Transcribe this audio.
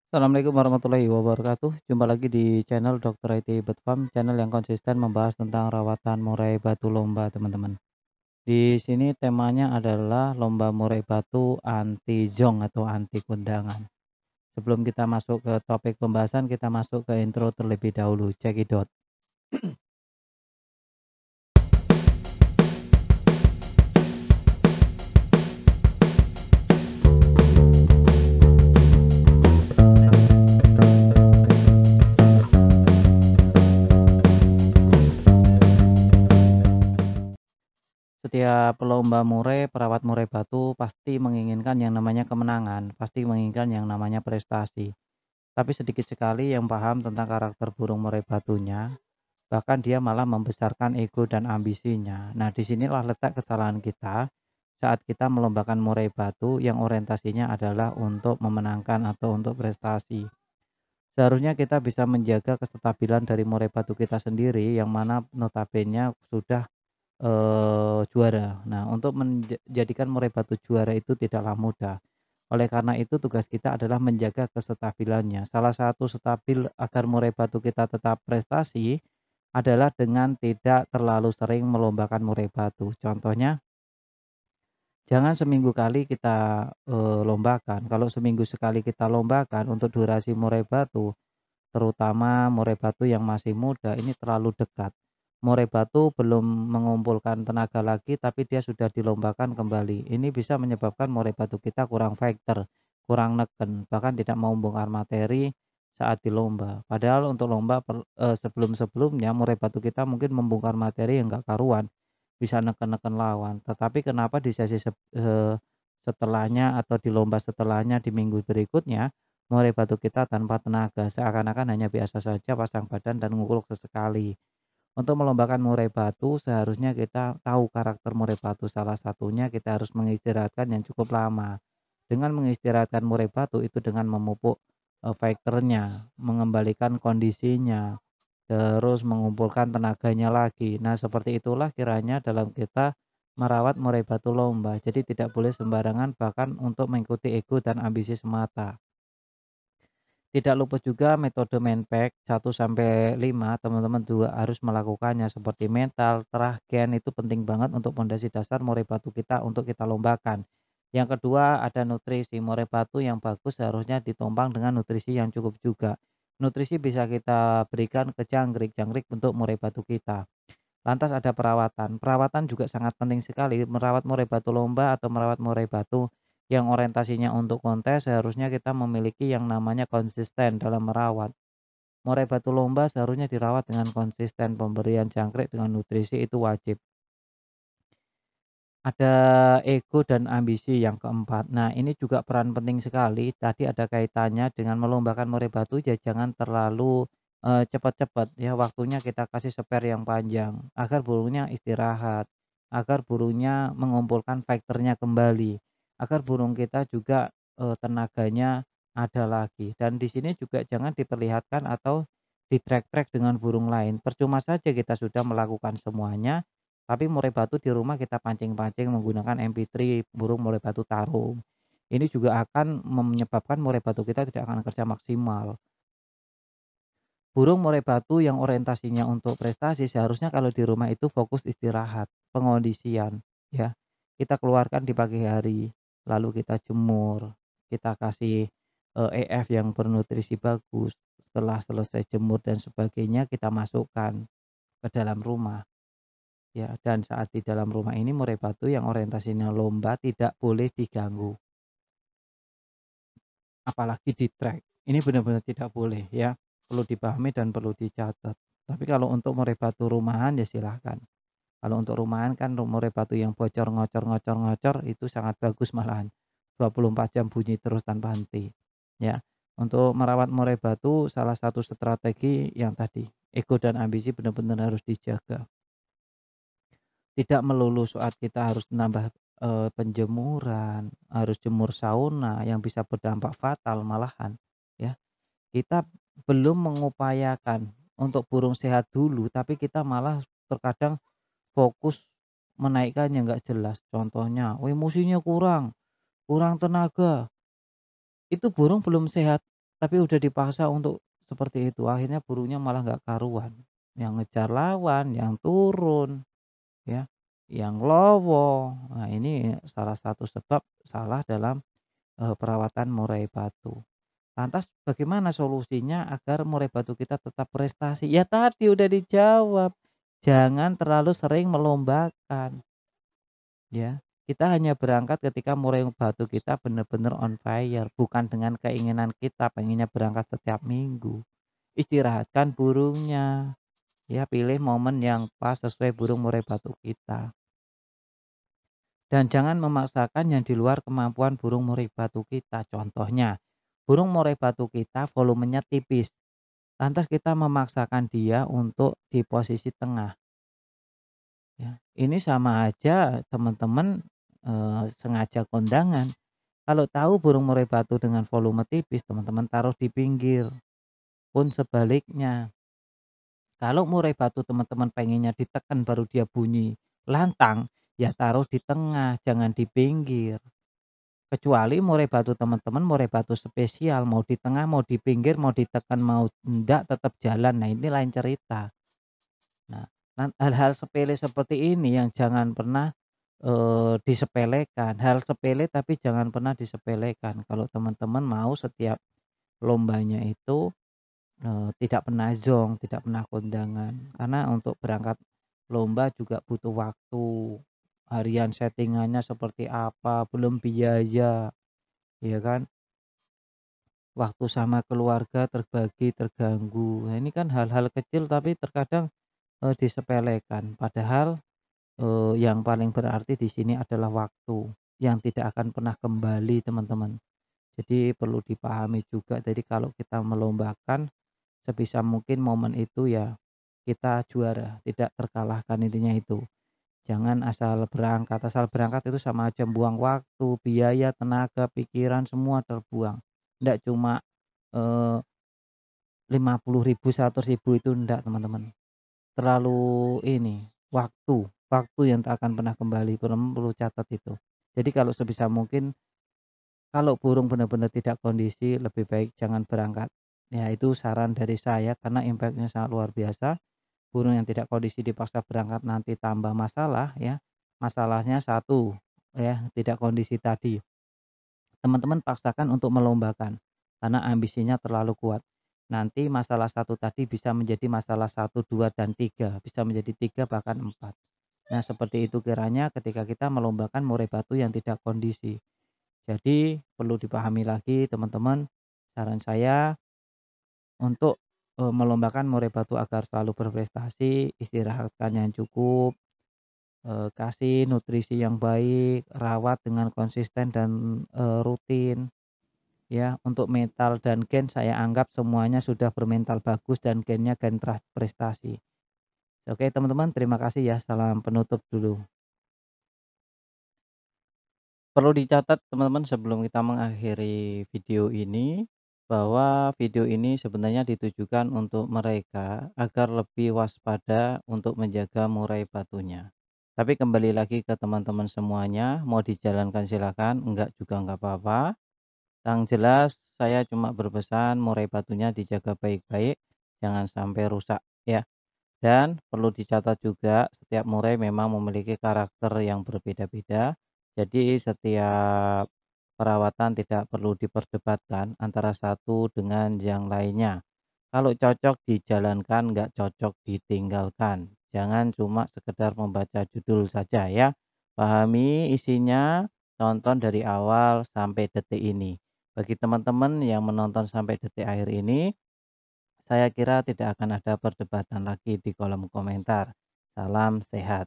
Assalamualaikum warahmatullahi wabarakatuh. Jumpa lagi di channel Dr. IT Bird Farm, channel yang konsisten membahas tentang rawatan murai batu lomba, teman-teman. Di sini temanya adalah lomba murai batu anti zong atau anti kundangan. Sebelum kita masuk ke topik pembahasan, kita masuk ke intro terlebih dahulu. Cekidot. Setiap lomba murai, perawat murai batu pasti menginginkan yang namanya kemenangan, pasti menginginkan yang namanya prestasi. Tapi sedikit sekali yang paham tentang karakter burung murai batunya. Bahkan dia malah membesarkan ego dan ambisinya. Nah, disinilah letak kesalahan kita saat kita melombakan murai batu yang orientasinya adalah untuk memenangkan atau untuk prestasi. Seharusnya kita bisa menjaga kestabilan dari murai batu kita sendiri yang mana notabene sudah juara. Nah, untuk menjadikan murai batu juara itu tidaklah mudah. Oleh karena itu tugas kita adalah menjaga kestabilannya. Salah satu stabil agar murai batu kita tetap prestasi adalah dengan tidak terlalu sering melombakan murai batu. Contohnya, jangan seminggu kali kita, lombakan. Kalau seminggu sekali kita lombakan untuk durasi murai batu, terutama murai batu yang masih muda, ini terlalu dekat. Murai batu belum mengumpulkan tenaga lagi, tapi dia sudah dilombakan kembali. Ini bisa menyebabkan murai batu kita kurang fighter, kurang neken, bahkan tidak mau bongkar materi saat di lomba. Padahal untuk lomba sebelum-sebelumnya murai batu kita mungkin membongkar materi yang nggak karuan, bisa neken-neken lawan. Tetapi kenapa di sesi setelahnya atau di lomba setelahnya di minggu berikutnya, murai batu kita tanpa tenaga, seakan-akan hanya biasa saja pasang badan dan ngulek sesekali. Untuk melombakan murai batu, seharusnya kita tahu karakter murai batu. Salah satunya kita harus mengistirahatkan yang cukup lama. Dengan mengistirahatkan murai batu itu dengan memupuk fighternya, mengembalikan kondisinya, terus mengumpulkan tenaganya lagi. Nah, seperti itulah kiranya dalam kita merawat murai batu lomba. Jadi tidak boleh sembarangan bahkan untuk mengikuti ego dan ambisi semata. Tidak luput juga metode Menpack 1 sampai 5, teman-teman juga harus melakukannya seperti mental, teragen itu penting banget untuk pondasi dasar murai batu kita untuk kita lombakan. Yang kedua ada nutrisi, murai batu yang bagus seharusnya ditompang dengan nutrisi yang cukup juga. Nutrisi bisa kita berikan ke jangkrik untuk murai batu kita. Lantas ada perawatan. Perawatan juga sangat penting sekali. Merawat murai batu lomba atau merawat murai batu yang orientasinya untuk kontes, seharusnya kita memiliki yang namanya konsisten dalam merawat. Murai batu lomba seharusnya dirawat dengan konsisten, pemberian jangkrik dengan nutrisi itu wajib. Ada ego dan ambisi yang keempat. Nah, ini juga peran penting sekali. Tadi ada kaitannya dengan melombakan murai batu ya jangan terlalu cepat-cepat ya, waktunya kita kasih spare yang panjang agar burungnya istirahat, agar burungnya mengumpulkan fighternya kembali, agar burung kita juga tenaganya ada lagi. Dan di sini juga jangan diperlihatkan atau di-track-track dengan burung lain. Percuma saja kita sudah melakukan semuanya, tapi murai batu di rumah kita pancing-pancing menggunakan MP3 burung murai batu tarung. Ini juga akan menyebabkan murai batu kita tidak akan kerja maksimal. Burung murai batu yang orientasinya untuk prestasi seharusnya kalau di rumah itu fokus istirahat, pengondisian, ya. Kita keluarkan di pagi hari, lalu kita jemur, kita kasih EF yang bernutrisi bagus. Setelah selesai jemur dan sebagainya, kita masukkan ke dalam rumah. Ya, dan saat di dalam rumah ini murai batu yang orientasinya lomba tidak boleh diganggu, apalagi di-track. Ini benar-benar tidak boleh ya, perlu dipahami dan perlu dicatat. Tapi kalau untuk murai batu rumahan ya silahkan. Kalau untuk rumahan kan murai batu yang bocor ngocor itu sangat bagus malahan. 24 jam bunyi terus tanpa henti. Ya. Untuk merawat murai batu salah satu strategi yang tadi, ego dan ambisi benar-benar harus dijaga. Tidak melulu saat kita harus menambah, penjemuran, harus jemur sauna yang bisa berdampak fatal malahan, ya. Kita belum mengupayakan untuk burung sehat dulu, tapi kita malah terkadang fokus menaikkan yang nggak jelas. Contohnya, "Wih, emosinya kurang, kurang tenaga." Itu burung belum sehat, Tapi udah dipaksa untuk seperti itu, akhirnya burungnya malah nggak karuan. Yang ngejar lawan, yang turun, ya, yang lowo. Nah, ini salah satu sebab salah dalam, perawatan murai batu. Lantas bagaimana solusinya agar murai batu kita tetap prestasi? Ya tadi udah dijawab, jangan terlalu sering melombakan, ya. Kita hanya berangkat ketika murai batu kita benar-benar on fire, bukan dengan keinginan kita pengennya berangkat setiap minggu. Istirahatkan burungnya, ya pilih momen yang pas sesuai burung murai batu kita. Dan jangan memaksakan yang di luar kemampuan burung murai batu kita. Contohnya, burung murai batu kita volumenya tipis. Lantas kita memaksakan dia untuk di posisi tengah, ya. Ini sama aja teman-teman, sengaja kondangan. Kalau tahu burung murai batu dengan volume tipis, teman-teman taruh di pinggir. Pun sebaliknya, kalau murai batu teman-teman pengennya ditekan baru dia bunyi lantang, ya taruh di tengah, jangan di pinggir. Kecuali murai batu teman-teman murai batu spesial, mau di tengah, mau di pinggir, mau ditekan, mau enggak tetap jalan. Nah, ini lain cerita. Nah, hal-hal sepele seperti ini yang jangan pernah, disepelekan. Hal sepele tapi jangan pernah disepelekan. Kalau teman-teman mau setiap lombanya itu, tidak pernah zonk, tidak pernah kondangan. Karena untuk berangkat lomba juga butuh waktu, harian settingannya seperti apa, belum biaya, ya kan. Waktu sama keluarga terbagi, terganggu. Nah, ini kan hal-hal kecil tapi terkadang, disepelekan. Padahal yang paling berarti di sini adalah waktu, yang tidak akan pernah kembali teman-teman. Jadi perlu dipahami juga, jadi kalau kita melombakan, sebisa mungkin momen itu ya kita juara, tidak terkalahkan intinya itu. Jangan asal berangkat itu sama aja buang waktu, biaya, tenaga, pikiran, semua terbuang. Ndak cuma, eee, 50.000, 100.000 itu ndak teman-teman. Terlalu ini, waktu yang tak akan pernah kembali, perlu catat itu. Jadi kalau sebisa mungkin, kalau burung benar-benar tidak kondisi, lebih baik jangan berangkat. Ya itu saran dari saya karena impact-nya sangat luar biasa. Burung yang tidak kondisi dipaksa berangkat nanti tambah masalah ya. Masalahnya satu, ya tidak kondisi tadi. Teman-teman paksakan untuk melombakan, karena ambisinya terlalu kuat. Nanti masalah satu tadi bisa menjadi masalah satu, 2, dan 3, bisa menjadi 3 bahkan 4. Nah seperti itu kiranya ketika kita melombakan murai batu yang tidak kondisi. Jadi perlu dipahami lagi teman-teman, saran saya untuk, melombakan murai batu agar selalu berprestasi, istirahatkan yang cukup, kasih nutrisi yang baik, rawat dengan konsisten dan, rutin. Ya, untuk mental dan gen saya anggap semuanya sudah bermental bagus dan gennya gen prestasi. Oke teman-teman, terima kasih ya. Salam penutup dulu. Perlu dicatat teman-teman sebelum kita mengakhiri video ini, bahwa video ini sebenarnya ditujukan untuk mereka agar lebih waspada untuk menjaga murai batunya. Tapi kembali lagi ke teman-teman semuanya, mau dijalankan silakan, enggak juga enggak apa-apa. Yang jelas saya cuma berpesan murai batunya dijaga baik-baik, jangan sampai rusak ya. Dan perlu dicatat juga setiap murai memang memiliki karakter yang berbeda-beda. Jadi setiap perawatan tidak perlu diperdebatkan antara satu dengan yang lainnya. Kalau cocok dijalankan, nggak cocok ditinggalkan. Jangan cuma sekedar membaca judul saja ya. Pahami isinya, tonton dari awal sampai detik ini. Bagi teman-teman yang menonton sampai detik akhir ini, saya kira tidak akan ada perdebatan lagi di kolom komentar. Salam sehat.